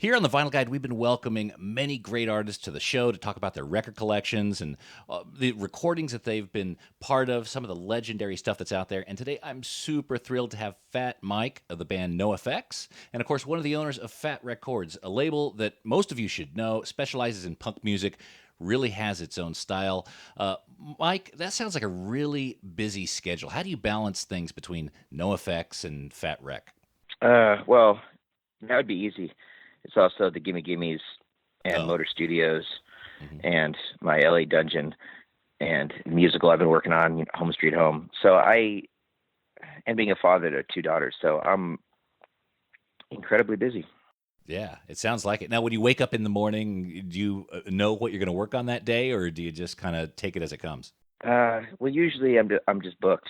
Here on the Vinyl Guide, we've been welcoming many great artists to the show to talk about their record collections and the recordings that they've been part of, some of the legendary stuff that's out there. And today I'm super thrilled to have Fat Mike of the band NOFX, and of course one of the owners of Fat Wreck Chords, a label that most of you should know, specializes in punk music, really has its own style. Mike, that sounds like a really busy schedule. How do you balance things between NOFX and Fat Wreck? Well, that would be easy. It's also the Gimme Gimmes and Motor Studios and my LA Dungeon and the musical I've been working on, Home Street Home. And being a father to two daughters, so I'm incredibly busy. Yeah, it sounds like it. Now, when you wake up in the morning, do you know what you're going to work on that day, or do you just kind of take it as it comes? Well, usually I'm just booked.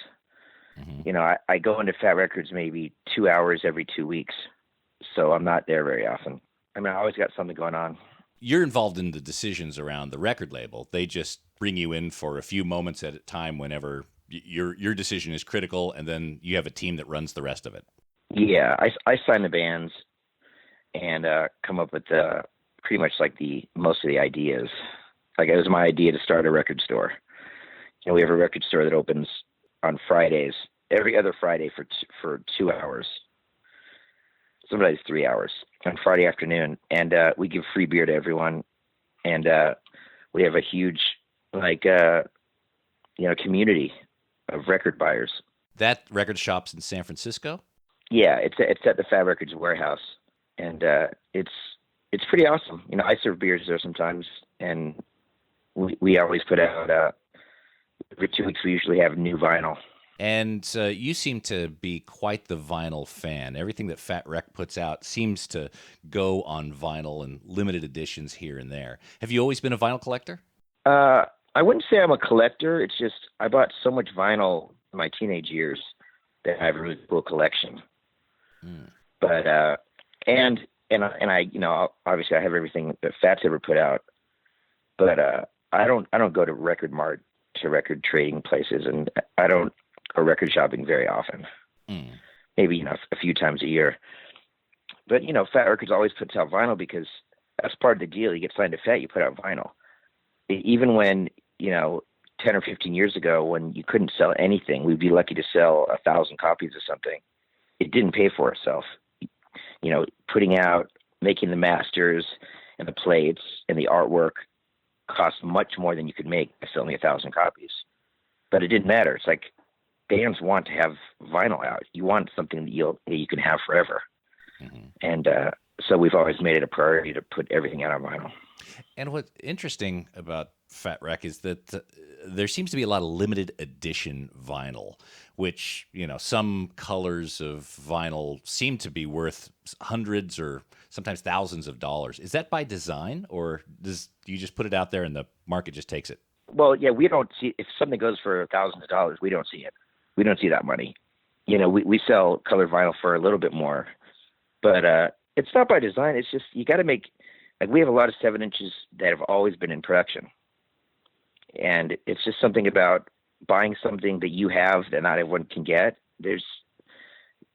I go into Fat Records maybe 2 hours every 2 weeks, so I'm not there very often. I mean, I always got something going on. You're involved in the decisions around the record label. They just bring you in for a few moments at a time whenever your decision is critical, and then you have a team that runs the rest of it. Yeah, I sign the bands and come up with pretty much like most of the ideas. Like, it was my idea to start a record store. We have a record store that opens on Fridays, every other Friday for 2 hours. Sometimes 3 hours on Friday afternoon, and we give free beer to everyone, and we have a huge community of record buyers. That record shop's in San Francisco? Yeah, it's at the Fat Records warehouse, and it's pretty awesome. I serve beers there sometimes, and we always put out every 2 weeks. We usually have new vinyl. And you seem to be quite the vinyl fan. Everything that Fat Wreck puts out seems to go on vinyl and limited editions here and there. Have you always been a vinyl collector? I wouldn't say I'm a collector. It's just I bought so much vinyl in my teenage years that I have a really cool collection. But and I obviously I have everything that Fat's ever put out. But I don't go to Record Mart to record trading places, and I don't go record shopping very often. Maybe a few times a year. But Fat Records always puts out vinyl because that's part of the deal. You get signed to Fat, you put out vinyl. Even when 10 or 15 years ago, when you couldn't sell anything, we'd be lucky to sell 1,000 copies of something. It didn't pay for itself. Putting out, making the masters and the plates and the artwork cost much more than you could make by selling 1,000 copies. But it didn't matter. It's like bands want to have vinyl out. You want something that you can have forever. And so we've always made it a priority to put everything out on vinyl. And what's interesting about Fat Wreck is that there seems to be a lot of limited edition vinyl, which, some colors of vinyl seem to be worth hundreds or sometimes thousands of dollars. Is that by design, or do you just put it out there and the market just takes it? Well, yeah, we don't see, if something goes for thousands of dollars, we don't see it. We don't see that money. We sell colored vinyl for a little bit more, but it's not by design. It's just, you got to make, we have a lot of 7 inches that have always been in production. And it's just something about buying something that you have that not everyone can get. There's,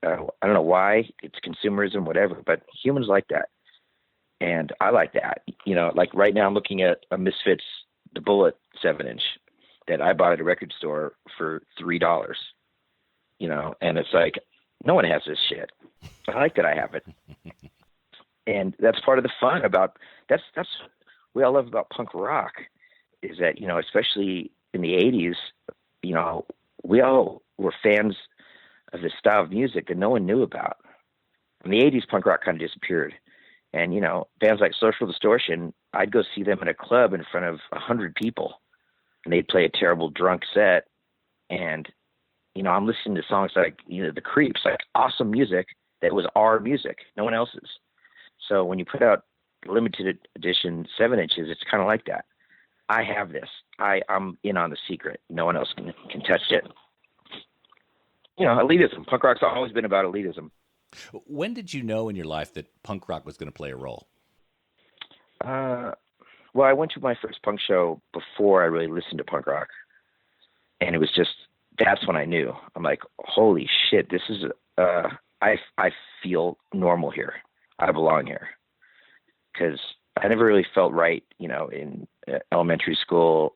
I don't know why, it's consumerism, whatever, but humans like that. And I like that. Like right now I'm looking at a Misfits, the Bullet 7-inch that I bought at a record store for $3, and it's like, no one has this shit. I like that I have it. And that's part of the fun about, that's what I love about punk rock is that, especially in the 80s, we all were fans of this style of music that no one knew about. In the 80s, punk rock kind of disappeared. And, bands like Social Distortion, I'd go see them in a club in front of 100 people, and they'd play a terrible drunk set. And, I'm listening to songs like, The Creeps, like awesome music that was our music, no one else's. So when you put out limited edition 7 inches, it's kind of like that. I have this. I'm in on the secret. No one else can touch it. Elitism. Punk rock's always been about elitism. When did you know in your life that punk rock was going to play a role? Well, I went to my first punk show before I really listened to punk rock. And it was just, that's when I knew. I'm like, holy shit, this is, I feel normal here. I belong here. because I never really felt right, in elementary school.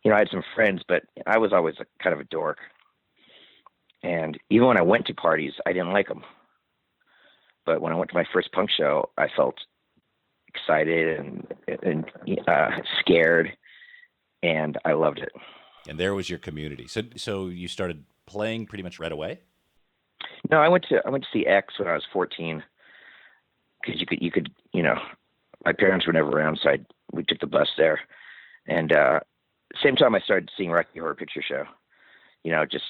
I had some friends, but I was always kind of a dork. And even when I went to parties, I didn't like them. But when I went to my first punk show, I felt excited and scared, and I loved it. And there was your community. So you started playing pretty much right away? No, I went to see X when I was 14, because you could my parents were never around, so we took the bus there, and same time I started seeing Rocky Horror Picture Show. Just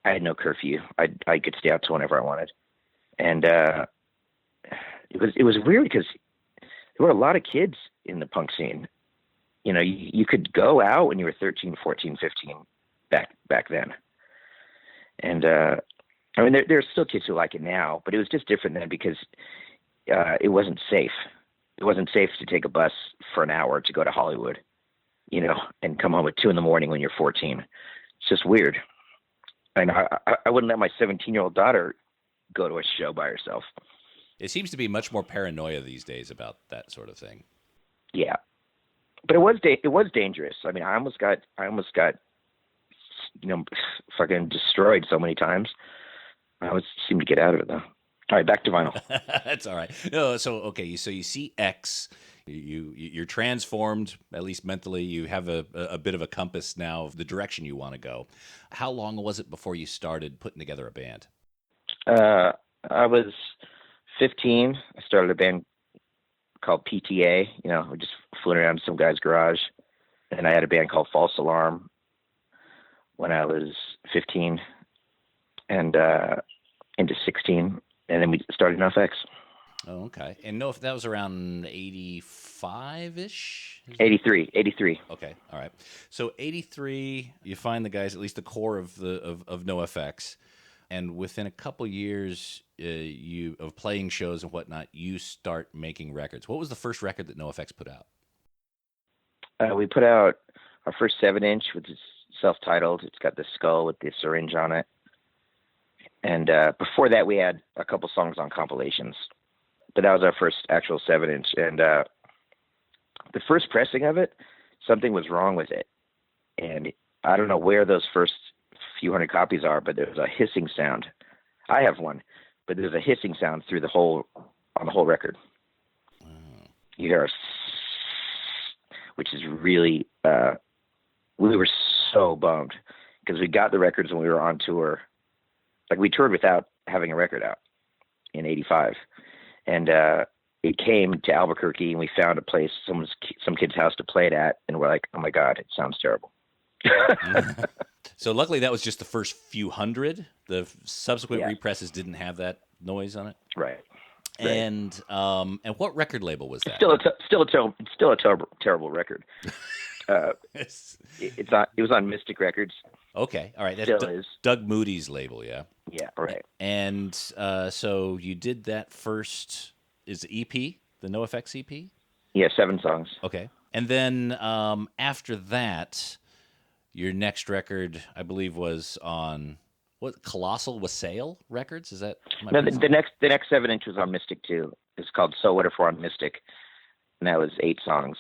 I had no curfew. I could stay out till whenever I wanted, and it was weird because there were a lot of kids in the punk scene. You could go out when you were 13, 14, 15 back then. And I mean, there's still kids who like it now, but it was just different then because it wasn't safe. It wasn't safe to take a bus for an hour to go to Hollywood, and come home at 2 a.m. when you're 14. It's just weird. And I wouldn't let my 17-year-old daughter go to a show by herself. It seems to be much more paranoia these days about that sort of thing. Yeah, but it was dangerous. I mean, I almost got fucking destroyed so many times. I always seemed to get out of it though. All right, back to vinyl. That's all right. No, so okay, so you see X, you're transformed, at least mentally. You have a bit of a compass now of the direction you want to go. How long was it before you started putting together a band? I was 15. I started a band called PTA. We just fooling around in some guy's garage. And I had a band called False Alarm when I was 15 and into 16. And then we started NOFX. Oh, okay. And if that was around 85-ish? 83. Okay, all right. So 83, you find the guys, at least the core of NOFX. And within a couple years of playing shows and whatnot, you start making records. What was the first record that NOFX put out? We put out our first 7-inch, which is self-titled. It's got the skull with the syringe on it. And before that, we had a couple songs on compilations. But that was our first actual 7-inch. And the first pressing of it, something was wrong with it. And I don't know where those first few hundred copies are, but there's a hissing sound. I have one, but there's a hissing sound on the whole record. You hear which is really, we were so bummed because we got the records when we were on tour. Like we toured without having a record out in 85. And it came to Albuquerque and we found a place, some kid's house to play it at. And we're like, oh my God, it sounds terrible. So luckily that was just the first few hundred. The subsequent represses didn't have that noise on it. Right. And what record label was that? Still a terrible record. It was on Mystic Records. Okay, all right. That's Still is. Doug Moody's label, yeah. Yeah, right. And so you did that first. Is the EP the NOFX EP? Yeah, 7 songs. Okay, and then after that, your next record, I believe, was on what? Colossal Wassail Records? Is that? No, the next 7-inch was on Mystic too. It's called So What If We're on Mystic, and that was 8 songs.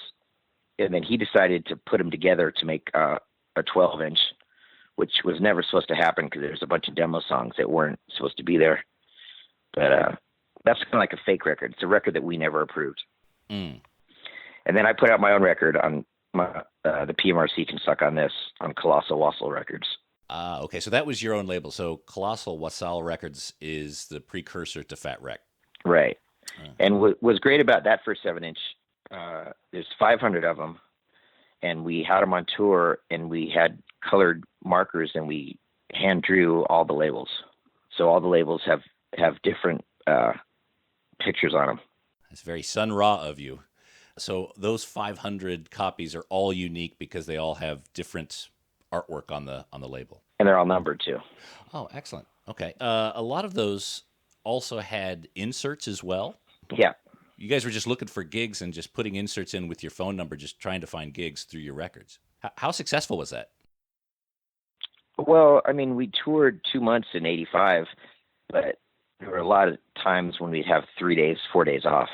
And then he decided to put them together to make a 12-inch, which was never supposed to happen because there's a bunch of demo songs that weren't supposed to be there. But that's kind of like a fake record. It's a record that we never approved. And then I put out my own record on the PMRC Can Suck on This on Colossal Wassail Records. Okay, so that was your own label. So Colossal Wassail Records is the precursor to Fat Wreck. Right. And what was great about that first 7-inch, there's 500 of them, and we had them on tour, and we had colored markers, and we hand drew all the labels. So all the labels have different pictures on them. That's very Sun Ra of you. So those 500 copies are all unique because they all have different artwork on the label. And they're all numbered too. Oh, excellent. Okay. A lot of those also had inserts as well. Yeah. You guys were just looking for gigs and just putting inserts in with your phone number, just trying to find gigs through your records. How successful was that? Well, I mean, we toured 2 months in 85, but there were a lot of times when we'd have 3 days, 4 days off.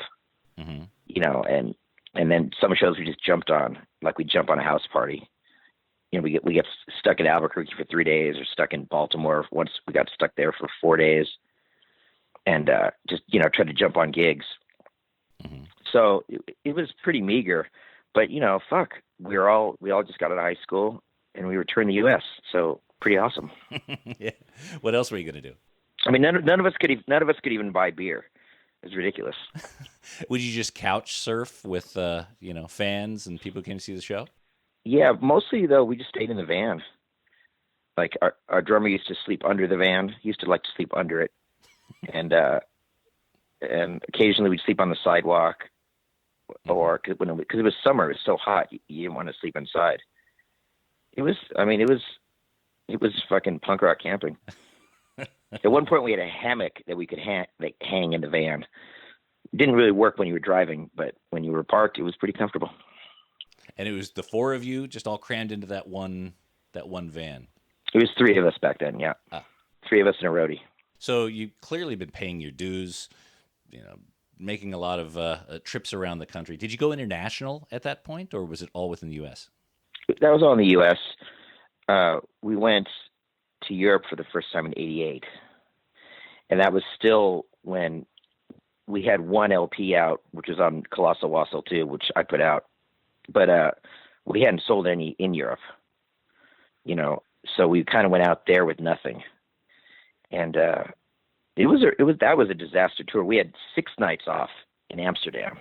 Mm-hmm. and then some shows we just jumped on, like we jump on a house party. We get stuck in Albuquerque for 3 days, or stuck in Baltimore. Once we got stuck there for 4 days, and just tried to jump on gigs. Mm-hmm. So it was pretty meager, but fuck, we all just got out of high school and we returned to the U.S. So pretty awesome. Yeah. What else were you gonna do? I mean, none of us could even buy beer. It was ridiculous. Would you just couch surf with fans and people who came to see the show? Yeah, mostly though we just stayed in the van. Like our drummer used to sleep under the van. He used to like to sleep under it, and occasionally we'd sleep on the sidewalk, or because it was summer, it was so hot, you didn't want to sleep inside. It was fucking punk rock camping. At one point, we had a hammock that we could hang in the van. It didn't really work when you were driving, but when you were parked, it was pretty comfortable. And it was the four of you just all crammed into that one van. It was 3 of us back then, yeah. 3 of us and a roadie. So you clearly been paying your dues, making a lot of trips around the country. Did you go international at that point, or was it all within the U.S.? That was all in the U.S. We went to Europe for the first time in '88, and that was still when we had one LP out, which was on Colossal Wassel 2, which I put out, but we hadn't sold any in Europe, so we kind of went out there with nothing, and that was a disaster tour. We had 6 nights off in Amsterdam,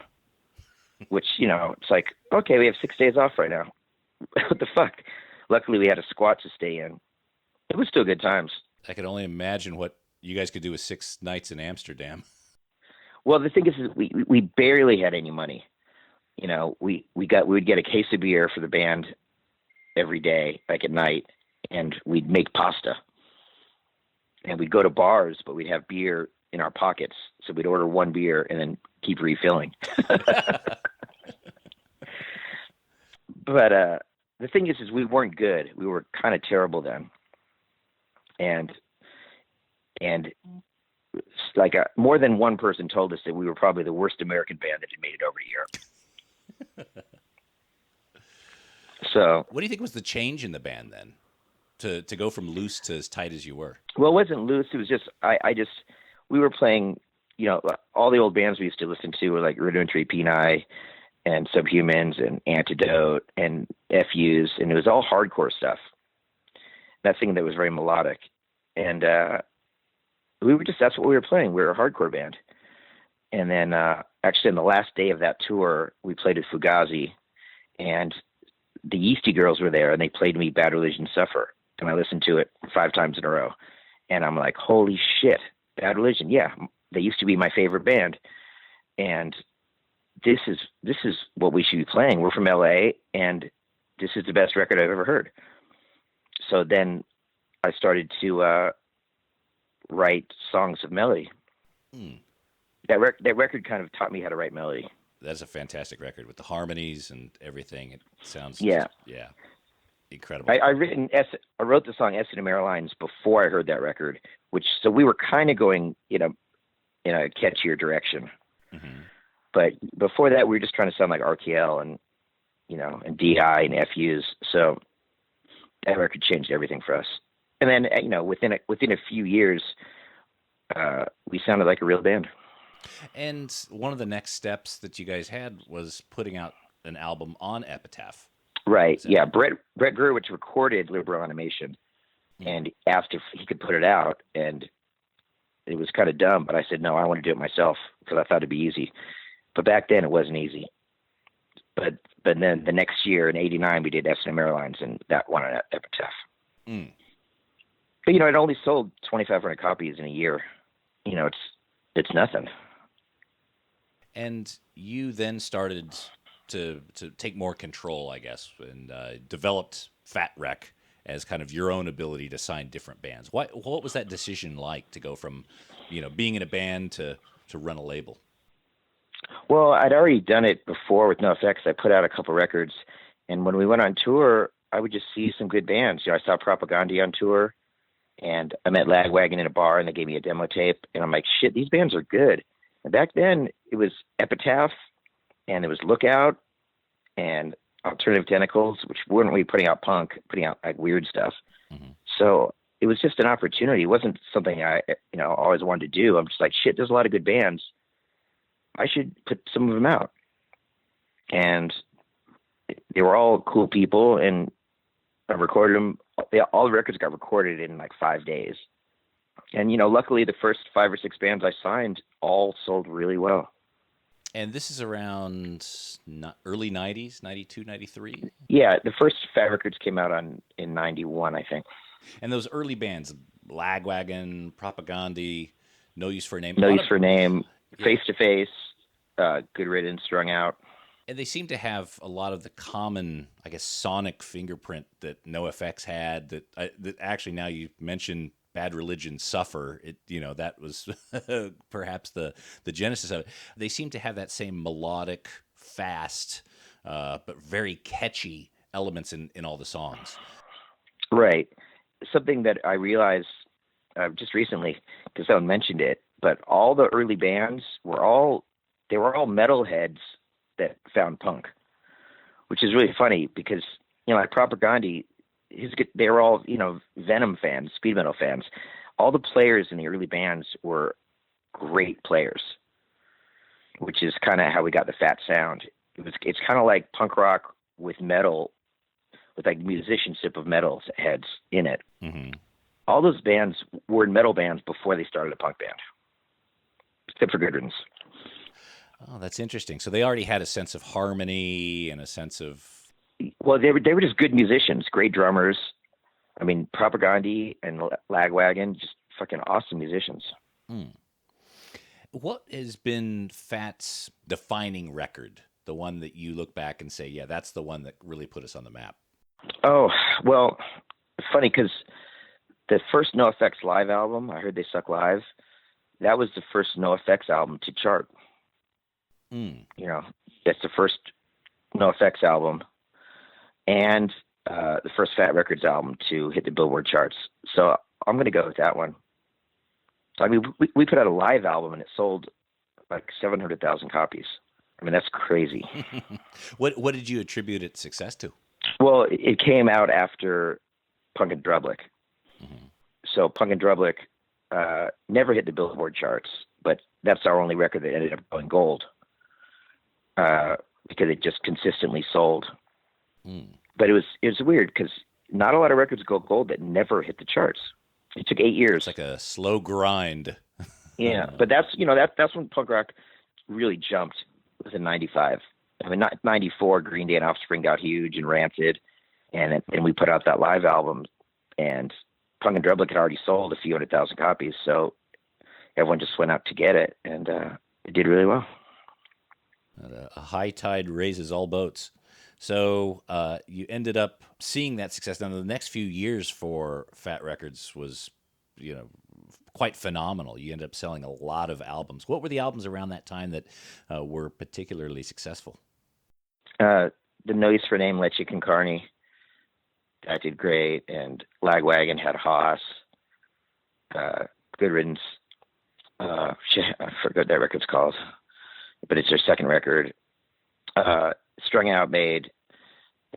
which it's like, okay, we have 6 days off right now. What the fuck? Luckily, we had a squat to stay in. It was still good times. I can only imagine what you guys could do with 6 nights in Amsterdam. Well, the thing is we barely had any money. We would get a case of beer for the band every day, like at night, and we'd make pasta. And we'd go to bars, but we'd have beer in our pockets. So we'd order 1 beer and then keep refilling. But the thing is we weren't good. We were kind of terrible then. And like more than one person told us that we were probably the worst American band that had made it over to Europe. So what do you think was the change in the band then, to go from loose to as tight as you were? Well, it wasn't loose. It was just we were playing, all the old bands we used to listen to were like Rudimentary Peni and Subhumans and Antidote and FUs, and it was all hardcore stuff. Nothing that was very melodic. And that's what we were playing. We were a hardcore band. And then actually on the last day of that tour, we played at Fugazi, and the Yeasty Girls were there, and they played me Bad Religion Suffer. And I listened to it 5 times in a row. And I'm like, holy shit, Bad Religion. Yeah, they used to be my favorite band. And this is what we should be playing. We're from LA, and this is the best record I've ever heard. So then I started to write songs of melody. That record kind of taught me how to write melody. That's a fantastic record with the harmonies and everything. It sounds incredible. I wrote the song S&M Lines before I heard that record, so we were kind of going in a catchier direction. Mm-hmm. But before that, we were just trying to sound like RKL and and DI and FUs. So that record changed everything for us. And then within a few years, we sounded like a real band. And one of the next steps that you guys had was putting out an album on Epitaph. Right. Yeah. Brett Gurewitz recorded Liberal Animation and asked if he could put it out. And it was kind of dumb, but I said, no, I want to do it myself because I thought it'd be easy. But back then it wasn't easy. But then the next year in '89, we did S&M Airlines, and that won an Epitaph. But it only sold 2,500 copies in a year. It's nothing. And you then started to take more control, I guess, and developed Fat Wreck as kind of your own ability to sign different bands. What was that decision like to go from, being in a band to run a label? Well, I'd already done it before with NOFX. I put out a couple records, and when we went on tour, I would just see some good bands. I saw Propaganda on tour, and I met Lagwagon in a bar, and they gave me a demo tape, and I'm like, shit, these bands are good. And back then, it was Epitaph and there was Lookout and Alternative Tentacles, which weren't really putting out punk, putting out like weird stuff. Mm-hmm. So it was just an opportunity. It wasn't something I, always wanted to do. I'm just like, shit, there's a lot of good bands. I should put some of them out. And they were all cool people, and I recorded them. All the records got recorded in like 5 days. And, luckily the first 5 or 6 bands I signed all sold really well. And this is around early 90s, 92, 93? Yeah, the first Fat records came out in 91, I think. And those early bands, Lagwagon, Propaganda, No Use for a Name. No Use for a Name, yeah. Face to Face, Good Riddance, Strung Out. And they seem to have a lot of the common, I guess, sonic fingerprint that NOFX had. That actually, now you mentioned Bad Religion, Suffer. That was perhaps the genesis of it. They seem to have that same melodic, fast, but very catchy elements in all the songs. Right. Something that I realized just recently, because someone mentioned it, but all the early bands were all metalheads that found punk, which is really funny because, like Propaganda, they were all, Venom fans, speed metal fans. All the players in the early bands were great players, which is kind of how we got the Fat sound. It's kind of like punk rock with metal, with like musicianship of metal heads in it. Mm-hmm. All those bands were metal bands before they started a punk band, except for Good Riddance. Oh, that's interesting. So they already had a sense of harmony and a sense of... Well, they were just good musicians, great drummers. I mean, Propaganda and Lagwagon, just fucking awesome musicians. Mm. What has been Fat's defining record? The one that you look back and say, yeah, that's the one that really put us on the map. Oh, well, funny because the first NOFX live album, I Heard They Suck Live, that was the first NOFX album to chart. Mm. That's the first NOFX album and the first Fat Records album to hit the Billboard charts. So I'm going to go with that one. I mean, we put out a live album and it sold like 700,000 copies. I mean, that's crazy. What did you attribute its success to? Well, it came out after Punk and Drublic. Mm-hmm. So Punk and Drublic never hit the Billboard charts, but that's our only record that ended up going gold. Because it just consistently sold. Mm. But it was weird because not a lot of records go gold that never hit the charts. It took 8 years. It's like a slow grind. Yeah, but that's when punk rock really jumped. It was in 95. I mean, not 94. Green Day and Offspring got huge and Rancid, and we put out that live album, and Punk and Drublic had already sold a few 100,000 copies, so everyone just went out to get it, and it did really well. A high tide raises all boats. So you ended up seeing that success. Now, the next few years for Fat Records was, quite phenomenal. You ended up selling a lot of albums. What were the albums around that time that were particularly successful? The No Use for a Name, Let Chicken Carney. That did great. And Lagwagon had Haas. Good Riddance. I forgot what that record's called. But it's their second record. Strung Out made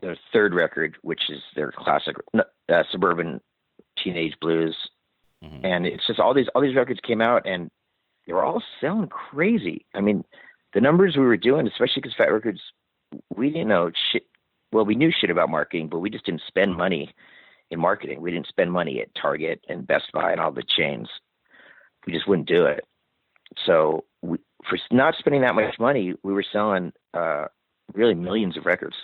their third record, which is their classic Suburban Teenage Blues. Mm-hmm. And it's just all these records came out, and they were all selling crazy. I mean, the numbers we were doing, especially because Fat Records, we didn't know shit. Well, we knew shit about marketing, but we just didn't spend money in marketing. We didn't spend money at Target and Best Buy and all the chains. We just wouldn't do it. So for not spending that much money, we were selling really millions of records.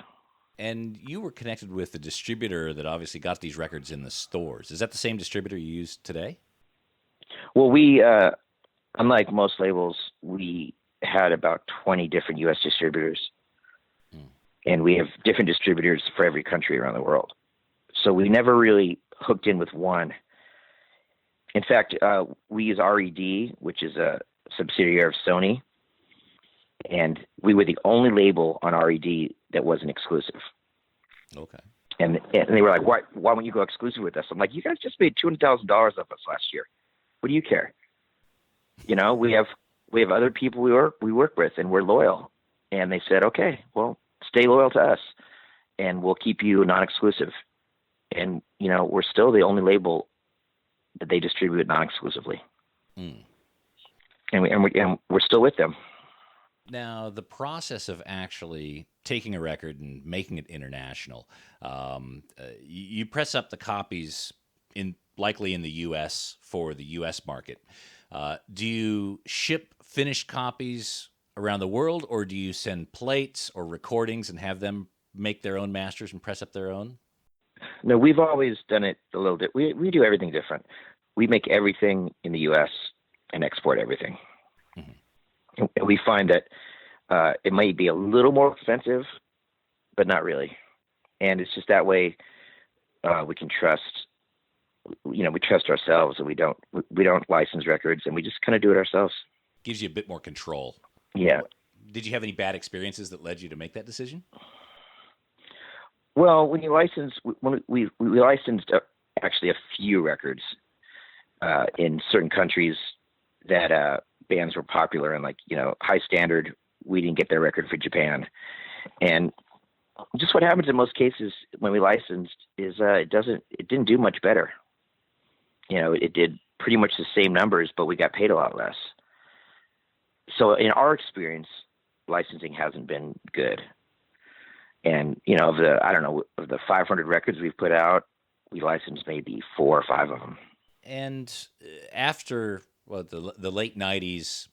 And you were connected with the distributor that obviously got these records in the stores. Is that the same distributor you use today? Well, we, unlike most labels, we had about 20 different U.S. distributors. And we have different distributors for every country around the world. So we never really hooked in with one. In fact, we use RED, which is a subsidiary of Sony, and we were the only label on RED that wasn't exclusive. Okay. And they were like, why won't you go exclusive with us? I'm like, you guys just made $200,000 off us last year. What do you care? We have other people we work with, and we're loyal. And they said, okay, well, stay loyal to us and we'll keep you non-exclusive. And, we're still the only label that they distribute non-exclusively. Mm. And we're still with them. Now, the process of actually taking a record and making it international, you press up the copies likely in the U.S. for the U.S. market. Do you ship finished copies around the world, or do you send plates or recordings and have them make their own masters and press up their own? No, we've always done it a little bit. We do everything different. We make everything in the U.S. and export everything. Mm-hmm. And we find that it might be a little more expensive, but not really. And it's just that way we can trust. We trust ourselves, and we don't license records, and we just kind of do it ourselves. Gives you a bit more control. Yeah. Did you have any bad experiences that led you to make that decision? Well, when we licensed actually a few records in certain countries that bands were popular and, like, High Standard, we didn't get their record for Japan. And just what happens in most cases when we licensed is it didn't do much better. It did pretty much the same numbers, but we got paid a lot less. So in our experience, licensing hasn't been good. And, of the 500 records we've put out, we licensed maybe 4 or 5 of them. And after the late 90s,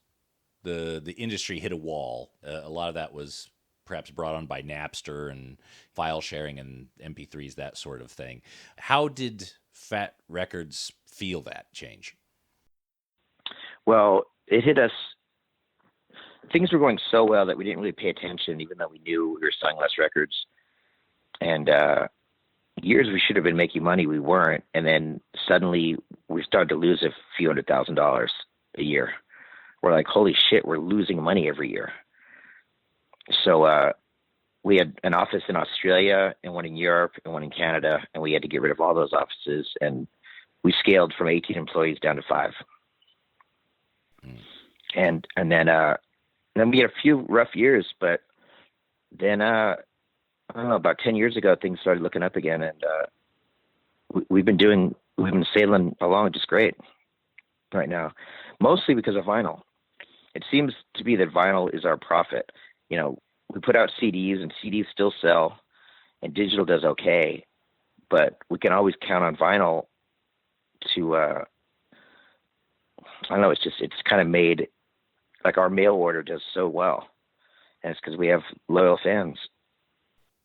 the industry hit a wall. A lot of that was perhaps brought on by Napster and file sharing and MP3s, that sort of thing. How did Fat Records feel that change? Well, it hit us. Things were going so well that we didn't really pay attention, even though we knew we were selling less records. And years we should have been making money, we weren't. And then suddenly we started to lose a few $100,000 a year. We're like, holy shit, we're losing money every year. So we had an office in Australia and one in Europe and one in Canada, and we had to get rid of all those offices. And we scaled from 18 employees down to 5. Mm. And then we had a few rough years, but then, I don't know, about 10 years ago, things started looking up again, and we've been sailing along just great right now, mostly because of vinyl. It seems to be that vinyl is our profit. We put out CDs, and CDs still sell, and digital does okay, but we can always count on vinyl to, I don't know, it's kind of made, like, our mail order does so well, and it's because we have loyal fans.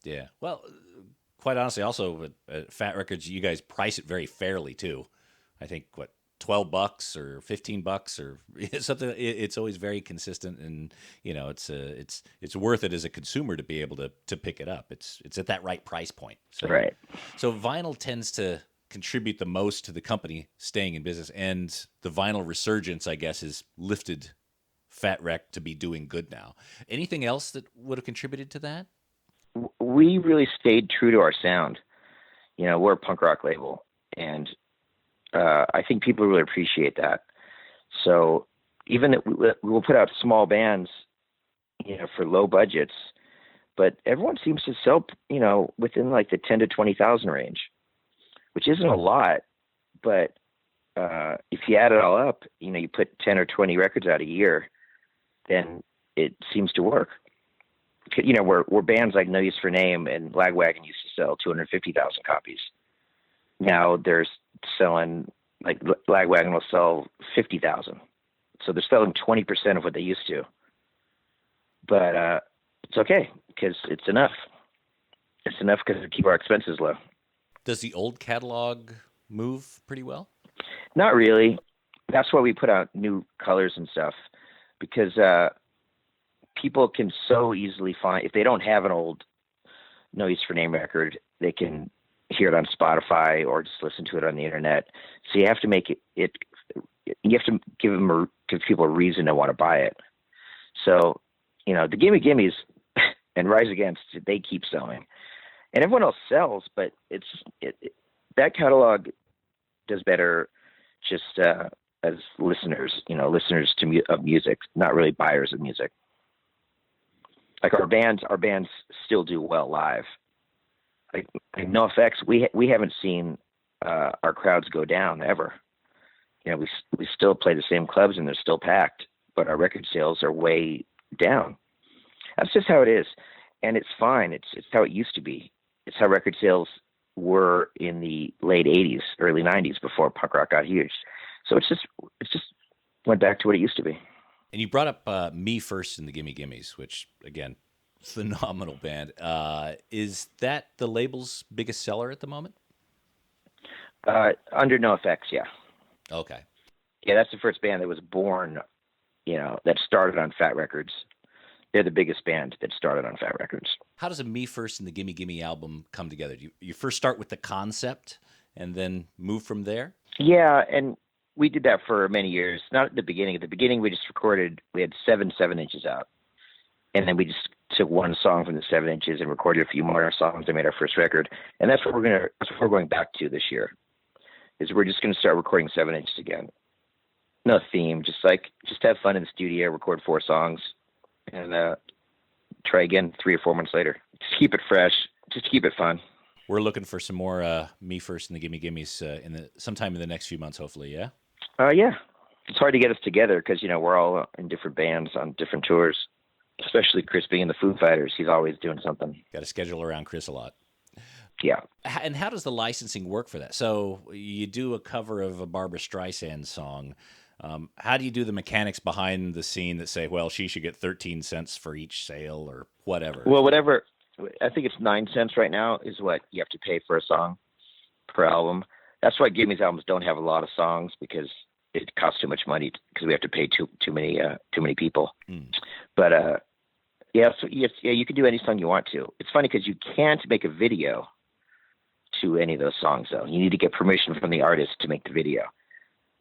Yeah. Well, quite honestly, also at Fat Records, you guys price it very fairly too. I think $12 or $15 or something. It's always very consistent, and it's worth it as a consumer to be able to pick it up. It's at that right price point. So, right. So vinyl tends to contribute the most to the company staying in business, and the vinyl resurgence, I guess, has lifted Fat Wreck to be doing good now. Anything else that would have contributed to that? We really stayed true to our sound. We're a punk rock label, and I think people really appreciate that. So even that we'll put out small bands, for low budgets, but everyone seems to sell, within like the 10 to 20,000 range, which isn't a lot, but if you add it all up, you put 10 or 20 records out a year, then it seems to work. Where bands like No Use for Name and Lagwagon used to sell 250,000 copies. Now they're selling, like, Lagwagon will sell 50,000. So they're selling 20% of what they used to. But it's okay, because it's enough. It's enough because it keeps our expenses low. Does the old catalog move pretty well? Not really. That's why we put out new colors and stuff, because people can so easily find, if they don't have an old No Use for Name record, they can hear it on Spotify or just listen to it on the internet. So you have to make it you have to give people a reason to want to buy it. So, the Gimme Gimmes and Rise Against, they keep selling, and everyone else sells, but that catalog does better just as listeners, listeners of music, not really buyers of music. Like our bands still do well live. Like NoFX, we haven't seen our crowds go down ever. You know, we still play the same clubs and they're still packed, but our record sales are way down. That's just how it is, and it's fine. It's how it used to be. It's how record sales were in the late '80s, early '90s, before punk rock got huge. So it's just went back to what it used to be. And you brought up Me First and the Gimme Gimmes, which, again, phenomenal band. Is that the label's biggest seller at the moment? Under NoFX, yeah. Okay. Yeah, that's the first band that was born, you know, that started on Fat Records. They're the biggest band that started on Fat Records. How does a Me First and the Gimme Gimme album come together? You first start with the concept and then move from there? Yeah, and we did that for many years. Not at the beginning. At the beginning, we just recorded, we had 7 7-inches out. And then we just took one song from the 7 inches and recorded a few more songs and made our first record. And that's what we're going back to this year, is we're just going to start recording 7 inches again. No theme, just have fun in the studio, record 4 songs, and try again 3 or 4 months later. Just keep it fresh, just keep it fun. We're looking for some more Me First and the Gimme Gimmes sometime in the next few months, hopefully, yeah? Yeah. It's hard to get us together because, you know, we're all in different bands on different tours, especially Chris being in the Foo Fighters. He's always doing something. Got to schedule around Chris a lot. Yeah. And how does the licensing work for that? So you do a cover of a Barbra Streisand song. How do you do the mechanics behind the scene that say, well, she should get 13 cents for each sale or whatever? Well, whatever. I think it's 9 cents right now is what you have to pay for a song per album. That's why Gimme's albums don't have a lot of songs, because it costs too much money, because we have to pay too many people. But yeah, so you can do any song you want to. It's funny because you can't make a video to any of those songs, though. You need to get permission from the artist to make the video.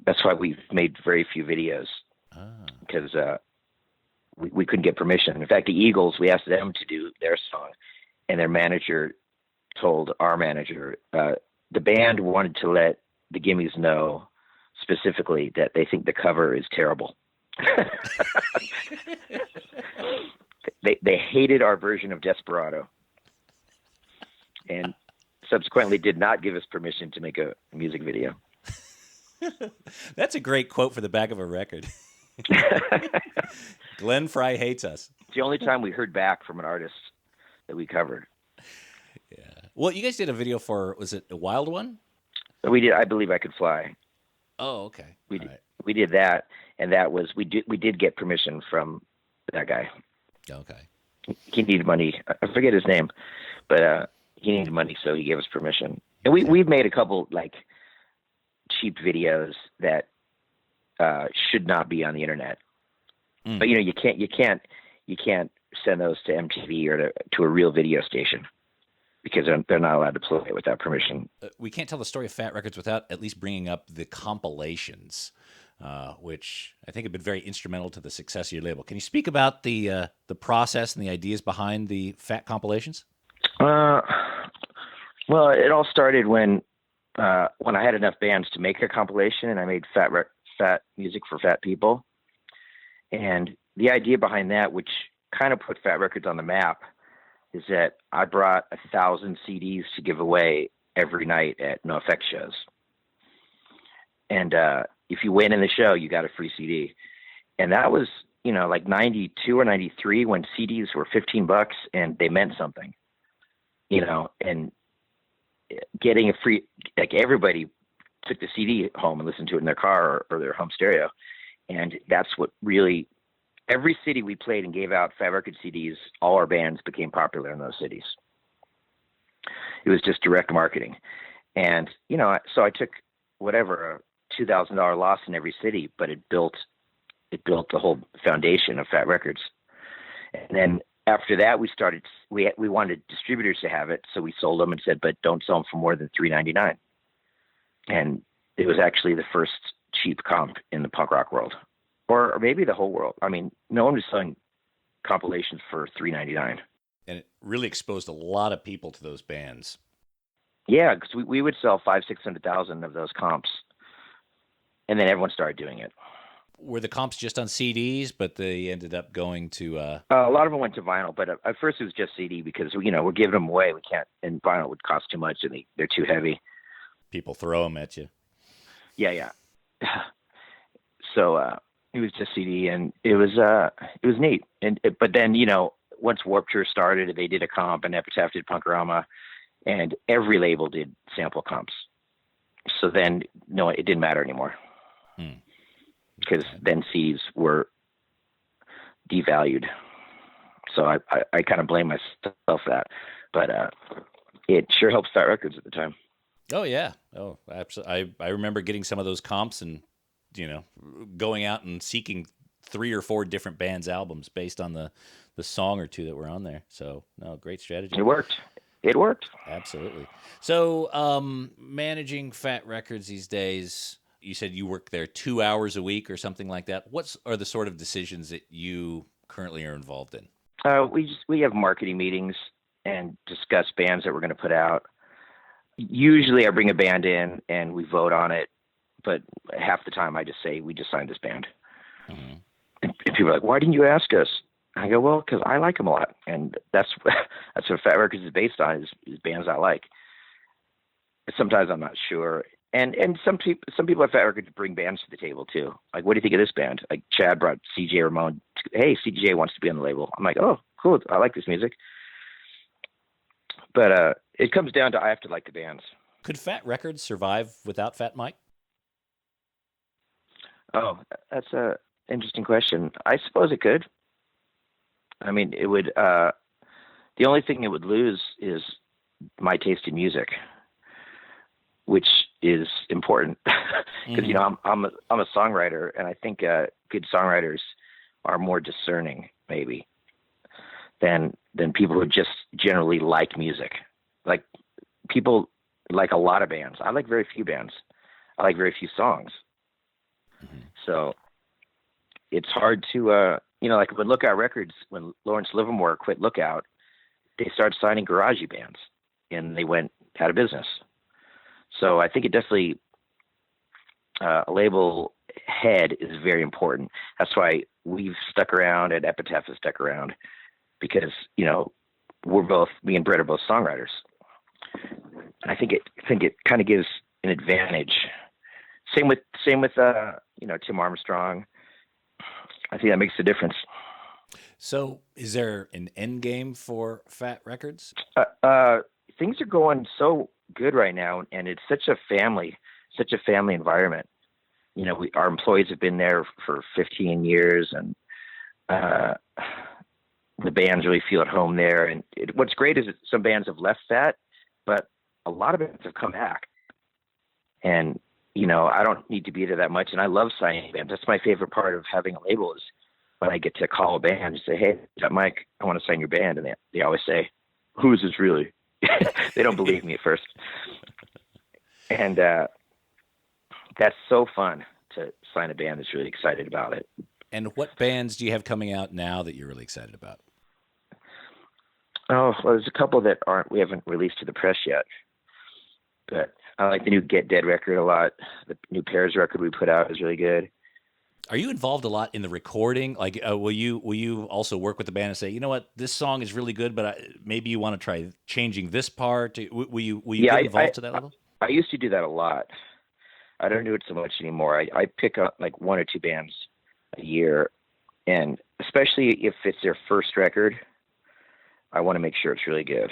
That's why we've made very few videos, because we couldn't get permission. In fact, the Eagles, we asked them to do their song, and their manager told our manager, the band wanted to let the Gimmes know specifically that they think the cover is terrible. They hated our version of Desperado, and subsequently did not give us permission to make a music video. That's a great quote for the back of a record. Glenn Frey hates us. It's the only time we heard back from an artist that we covered. Yeah. Well, you guys did a video for, was it a Wild One? We did. I Believe I Could Fly. Oh, okay. We did that, and that was we did get permission from that guy. Okay. He needed money. I forget his name, but he needed money, so he gave us permission. And we've made a couple like cheap videos that should not be on the internet. But you know, you can't send those to MTV or to a real video station, because they're not allowed to play it without permission. We can't tell the story of Fat Records without at least bringing up the compilations, which I think have been very instrumental to the success of your label. Can you speak about the process and the ideas behind the Fat Compilations? Well, it all started when I had enough bands to make a compilation, and I made fat music for fat people. And the idea behind that, which kind of put Fat Records on the map, is that I brought 1,000 CDs to give away every night at NoFX shows. And if you win in the show, you got a free CD. And that was, you know, like 92 or 93 when CDs were $15 and they meant something, you know, and getting a free, like everybody took the CD home and listened to it in their car or their home stereo. And that's what really, every city we played and gave out Fat Record CDs, all our bands became popular in those cities. It was just direct marketing. And, you know, so I took whatever, a $2,000 loss in every city, but it built the whole foundation of Fat Records. And then after that, we wanted distributors to have it. So we sold them and said, but don't sell them for more than $3.99. And it was actually the first cheap comp in the punk rock world, or maybe the whole world. I mean, no one was selling compilations for $3.99. And it really exposed a lot of people to those bands. Yeah, because we would sell 500,000-600,000 of those comps, and then everyone started doing it. Were the comps just on CDs, but they ended up going to? A lot of them went to vinyl, but at first it was just CD because we're giving them away. We can't, and vinyl would cost too much, and they're too heavy. People throw them at you. Yeah. So it was just CD, and it was neat. But then once Warped Tour started, they did a comp, and Epitaph did Punkorama, and every label did sample comps. So then, no, it didn't matter anymore. Because then CDs were devalued. So I kind of blame myself for that. But it sure helped Fat Records at the time. Oh, yeah. Oh, absolutely. I remember getting some of those comps and, going out and seeking 3 or 4 different bands' albums based on the song or two that were on there. So, no, great strategy. It worked. Absolutely. So, managing Fat Records these days, you said you work there 2 hours a week or something like that. What are the sort of decisions that you currently are involved in? We have marketing meetings and discuss bands that we're going to put out. Usually I bring a band in and we vote on it, but half the time I just say, we just signed this band. Mm-hmm. And people are like, why didn't you ask us? I go, well, because I like them a lot. And that's what Fat Records is based on, is bands I like. Sometimes I'm not sure. And some people at Fat Records bring bands to the table too. Like, what do you think of this band? Like Chad brought CJ Ramon. Hey, CJ wants to be on the label. I'm like, oh, cool. I like this music. But it comes down to I have to like the bands. Could Fat Records survive without Fat Mike? Oh, that's a interesting question. I suppose it could. I mean, it would. The only thing it would lose is my taste in music, which is important because I'm a songwriter, and I think good songwriters are more discerning maybe than people who just generally like music. Like, people like a lot of bands. I like very few bands. I like very few songs. Mm-hmm. So it's hard to like when Lookout Records, when Lawrence Livermore quit Lookout, they started signing garagey bands and they went out of business. So I think it definitely, a label head is very important. That's why we've stuck around and Epitaph has stuck around, because, me and Brett are both songwriters. I think it kind of gives an advantage. Same with Tim Armstrong. I think that makes a difference. So is there an end game for Fat Records? Things are going so good right now, and it's such a family environment. Our employees have been there for 15 years, and the bands really feel at home there. And what's great is that some bands have left Fat, but a lot of bands have come back. And I don't need to be there that much, and I love signing bands. That's my favorite part of having a label, is when I get to call a band and say, "Hey, Fat Mike, I want to sign your band," and they always say, "Who is this really?" They don't believe me at first. And that's so fun to sign a band that's really excited about it. And what bands do you have coming out now that you're really excited about? Oh, well, there's a couple that we haven't released to the press yet. But I like the new Get Dead record a lot. The new Pears record we put out is really good. Are you involved a lot in the recording? Like, will you also work with the band and say, you know what, this song is really good, but maybe you want to try changing this part? Will you get involved to that level? I used to do that a lot. I don't do it so much anymore. I pick up like 1 or 2 bands a year, and especially if it's their first record, I want to make sure it's really good.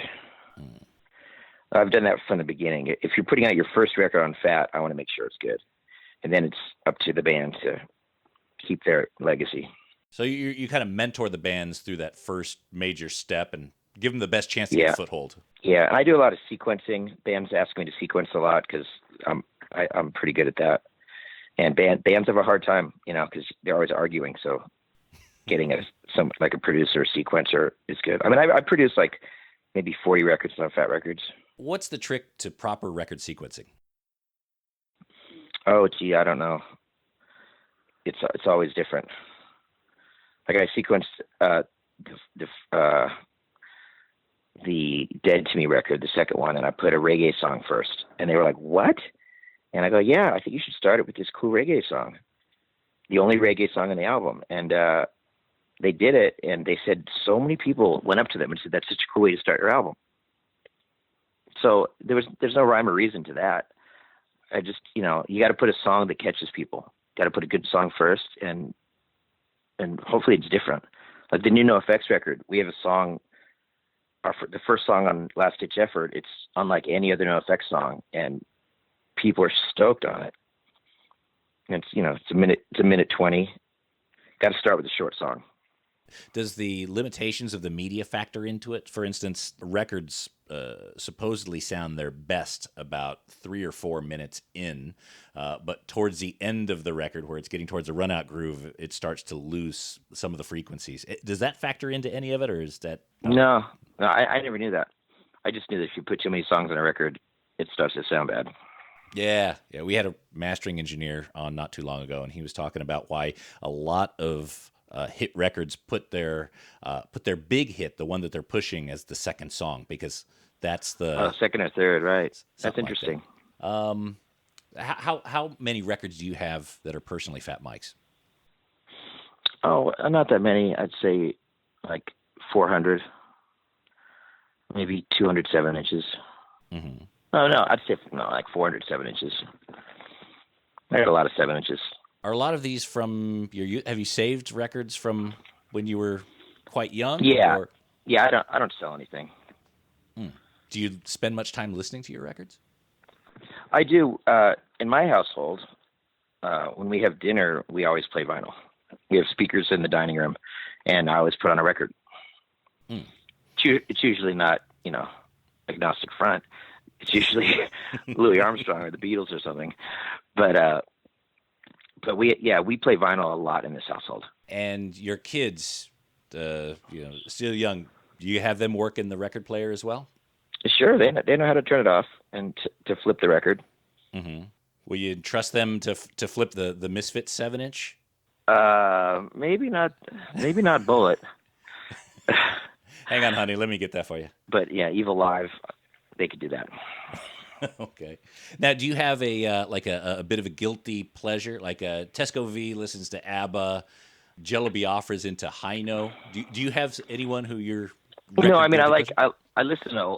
I've done that from the beginning. If you're putting out your first record on Fat, I want to make sure it's good. And then it's up to the band to keep their legacy. So you kind of mentor the bands through that first major step and give them the best chance to get a foothold. Yeah, and I do a lot of sequencing. Bands ask me to sequence a lot because I'm pretty good at that. And bands have a hard time, because they're always arguing. So getting a producer or sequencer is good. I mean, I produce like maybe 40 records on Fat Records. What's the trick to proper record sequencing? Oh, gee, I don't know. It's always different. Like I sequenced the Dead to Me record, the second one, and I put a reggae song first. And they were like, "What?" And I go, "Yeah, I think you should start it with this cool reggae song." the only reggae song on the album. And they did it, and they said so many people went up to them and said, "That's such a cool way to start your album." So there's no rhyme or reason to that. I just, you got to put a song that catches people. Got to put a good song first, and hopefully it's different. Like the new NOFX record, we have a song, the first song on Last Ditch Effort. It's unlike any other NOFX song, and people are stoked on it. And it's a minute 20. Got to start with a short song. Does the limitations of the media factor into it? For instance, records supposedly sound their best about 3 or 4 minutes in, but towards the end of the record, where it's getting towards a run-out groove, it starts to lose some of the frequencies. Does that factor into any of it, or is that... No, I never knew that. I just knew that if you put too many songs on a record, it starts to sound bad. Yeah. We had a mastering engineer on not too long ago, and he was talking about why a lot of hit records put their big hit, the one that they're pushing, as the second song, because that's the second or third, right? That's interesting. Like that. How many records do you have that are personally Fat Mike's? Oh, not that many. I'd say like 400, maybe 207 inches. Mm-hmm. Oh no, I'd say like 407 inches. I got a lot of 7 inches. Are a lot of these from your youth? Have you saved records from when you were quite young? Yeah. Yeah, I don't sell anything. Do you spend much time listening to your records? I do. In my household, when we have dinner, we always play vinyl. We have speakers in the dining room, and I always put on a record. It's usually not, Agnostic Front. It's usually Louis Armstrong or the Beatles or something. But we play vinyl a lot in this household. And your kids, still young, do you have them work in the record player as well? Sure, they know how to turn it off and to flip the record. Mm-hmm. Will you trust them to flip the Misfits 7-inch? Maybe not Bullet. Hang on, honey, let me get that for you. But yeah, Evil Live, they could do that. Okay. Now, do you have a bit of a guilty pleasure? Like Tesco V listens to ABBA, Jello Biafra's into Hino. Do you have anyone who you're... No, I mean, I listen to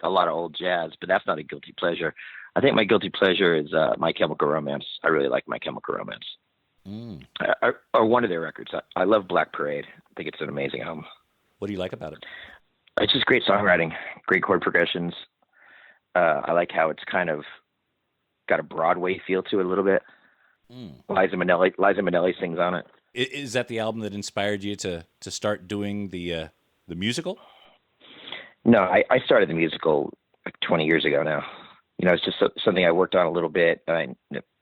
a lot of old jazz, but that's not a guilty pleasure. I think my guilty pleasure is My Chemical Romance. I really like My Chemical Romance. Or one of their records. I love Black Parade. I think it's an amazing album. What do you like about it? It's just great songwriting, great chord progressions. I like how it's kind of got a Broadway feel to it a little bit. Liza Minnelli sings on it. Is that the album that inspired you to start doing the musical? No, I started the musical like 20 years ago now. It's just something I worked on a little bit.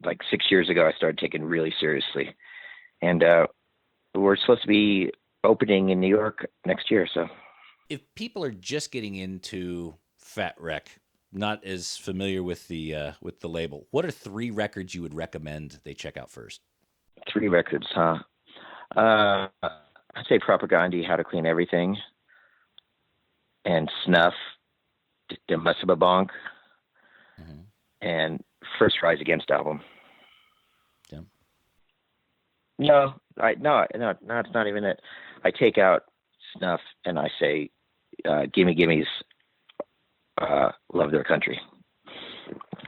Like 6 years ago, I started taking really seriously. And we're supposed to be opening in New York next year. So, if people are just getting into Fat Wreck, not as familiar with the label, what are 3 records you would recommend they check out first? 3 records, huh? I'd say Propaganda, How to Clean Everything, and Snuff, De Musababonk, and First Rise Against album. Yeah. No, it's not even it. I take out Snuff and I say, Gimme Gimmes, Love Their Country.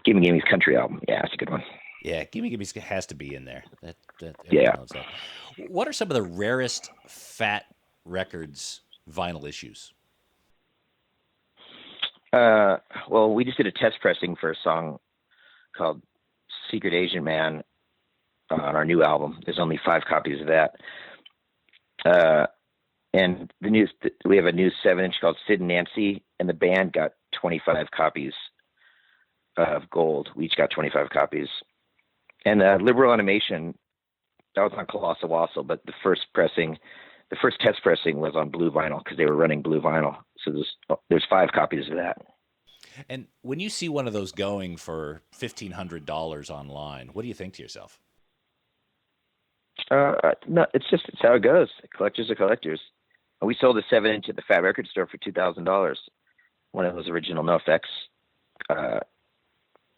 Gimme Gimmes country album. Yeah, that's a good one. Yeah, Gimme Gimmes has to be in there. That yeah. Loves that. What are some of the rarest Fat Records vinyl issues? Well, we just did a test pressing for a song called Secret Asian Man on our new album. There's only 5 copies of that. And we have a new 7-inch called Sid and Nancy, and the band got 25 copies of gold. We each got 25 copies. And Liberal Animation, that was on Colossal Wassel, but the first test pressing was on blue vinyl because they were running blue vinyl. So there's 5 copies of that. And when you see one of those going for $1,500 online, what do you think to yourself? No, it's how it goes. Collectors are collectors. We sold a 7-inch at the Fat Record Store for $2,000. One of those original NoFX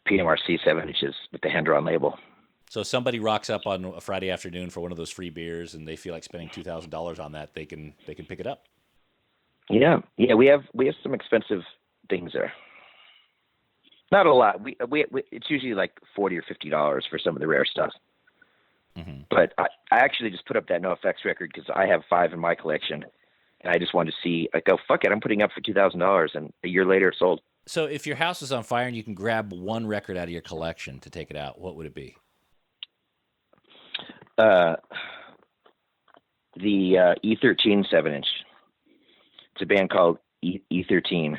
PMRC 7 inches with the hand-drawn label. So if somebody rocks up on a Friday afternoon for one of those free beers and they feel like spending $2,000 on that, they can pick it up. Yeah, yeah, we have some expensive things there. Not a lot. We it's usually like $40 or $50 for some of the rare stuff. Mm-hmm. But I actually just put up that NoFX record because I have 5 in my collection, and I just wanted to see. I go, fuck it, I'm putting up for $2,000, and a year later it sold. So if your house is on fire and you can grab one record out of your collection to take it out, what would it be? The E13 7-inch. It's a band called E13.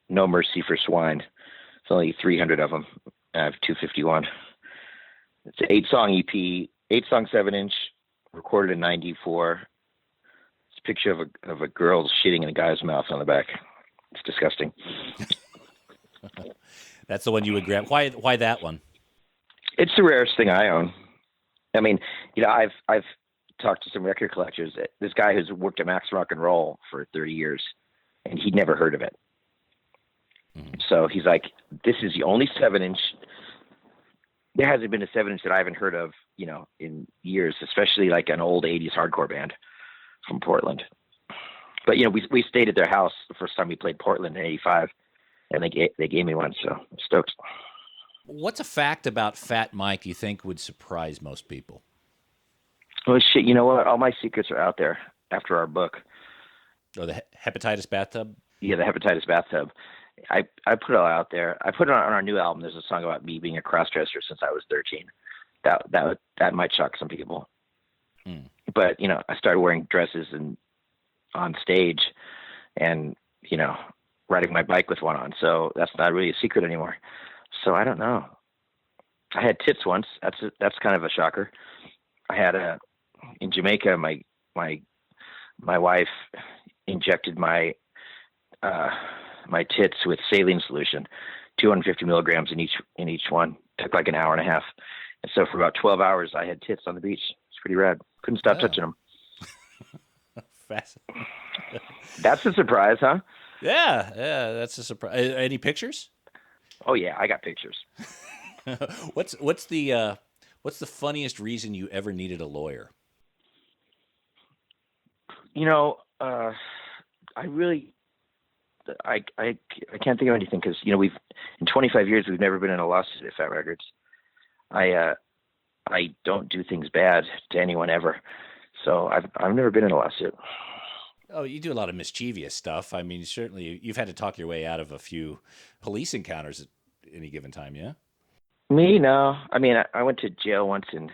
No Mercy for Swine. It's only 300 of them. I have 251. It's an 8-song EP, 8-song 7-inch, recorded in '94. It's a picture of a girl shitting in a guy's mouth on the back. It's disgusting. That's the one you would grab. Why that one? It's the rarest thing I own. I mean, I've talked to some record collectors. This guy who's worked at Max Rock and Roll for 30 years, and he'd never heard of it. So he's like, this is the only 7-inch. There hasn't been a 7-inch that I haven't heard of, in years, especially like an old 80s hardcore band from Portland. But, we stayed at their house the first time we played Portland in '85, and they gave me one, so I'm stoked. What's a fact about Fat Mike you think would surprise most people? Well, shit, you know what? All my secrets are out there after our book. Or the hepatitis bathtub? Yeah, the hepatitis bathtub. I put it all out there. I put it on our new album. There's a song about me being a crossdresser since I was 13. That might shock some people. But I started wearing dresses and on stage, and riding my bike with one on. So that's not really a secret anymore. So I don't know. I had tits once. That's kind of a shocker. I had in Jamaica. My wife injected my tits with saline solution, 250 milligrams in each one. Took like an hour and a half. And so for about 12 hours, I had tits on the beach. It's pretty rad. Couldn't stop touching them. Fascinating. That's a surprise, huh? Yeah, that's a surprise. Any pictures? Oh yeah, I got pictures. What's the funniest reason you ever needed a lawyer? I can't think of anything because we've in 25 years we've never been in a lawsuit at Fat Records. I don't do things bad to anyone ever, so I've never been in a lawsuit. Oh, you do a lot of mischievous stuff. I mean, certainly you've had to talk your way out of a few police encounters at any given time, yeah? Me, no. I mean, I went to jail once in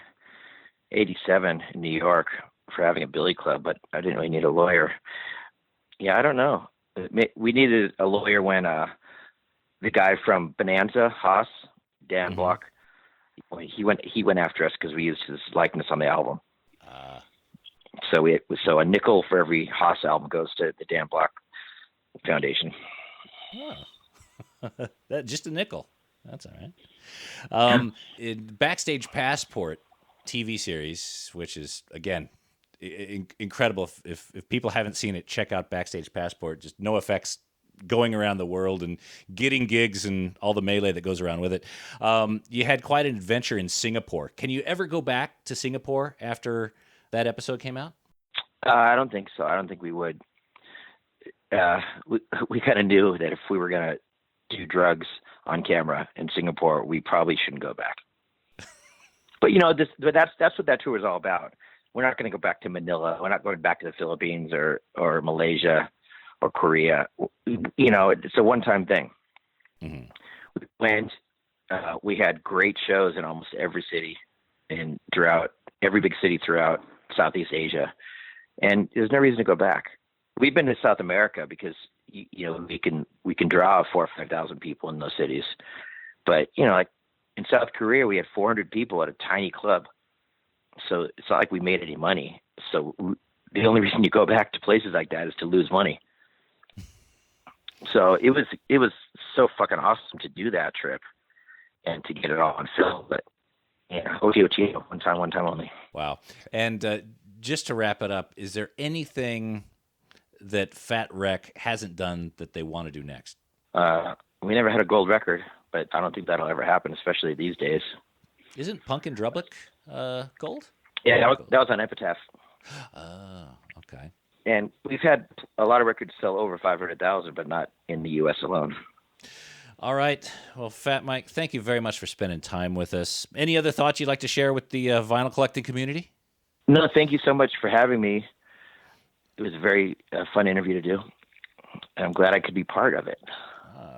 '87 in New York for having a billy club, but I didn't really need a lawyer. Yeah, I don't know. We needed a lawyer when the guy from Bonanza, Haas, Dan Block, he went after us because we used his likeness on the album. So a nickel for every Haas album goes to the Dan Block Foundation. Oh. Just a nickel. That's all right. In Backstage Passport TV series, which is, again, incredible. If people haven't seen it, check out Backstage Passport. Just NoFX going around the world and getting gigs and all the melee that goes around with it. You had quite an adventure in Singapore. Can you ever go back to Singapore after that episode came out? I don't think so. I don't think we would. We kind of knew that if we were going to do drugs on camera in Singapore, we probably shouldn't go back. But that's what that tour is all about. We're not going to go back to Manila. We're not going back to the Philippines or Malaysia or Korea. It's a one-time thing. We went. We had great shows in almost every city and throughout every big city throughout Southeast Asia, and there's no reason to go back. We've been to South America because we can draw 4,000 or 5,000 people in those cities, but like in South Korea we had 400 people at a tiny club, so it's not like we made any money. So the only reason you go back to places like that is to lose money. So it was so fucking awesome to do that trip and to get it all on film. But yeah, OTOT, one time only. Wow. And just to wrap it up, is there anything that Fat Wreck hasn't done that they want to do next? We never had a gold record, but I don't think that'll ever happen, especially these days. Isn't Punk and Drublick gold? Yeah, that was on Epitaph. Oh, okay. And we've had a lot of records sell over 500,000, but not in the U.S. alone. All right. Well, Fat Mike, thank you very much for spending time with us. Any other thoughts you'd like to share with the vinyl collecting community? No, thank you so much for having me. It was a very fun interview to do, and I'm glad I could be part of it.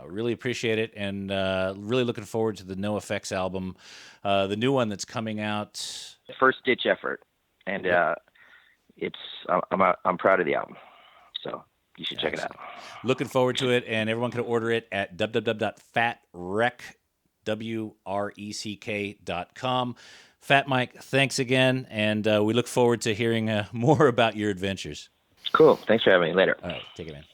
Really appreciate it, and really looking forward to the NOFX album, the new one that's coming out. First ditch effort, and I'm proud of the album, so you should check it out. Looking forward to it, and everyone can order it at www.fatwreck.com. Fat Mike, thanks again, and we look forward to hearing more about your adventures. Cool. Thanks for having me. Later. All right, take it, man.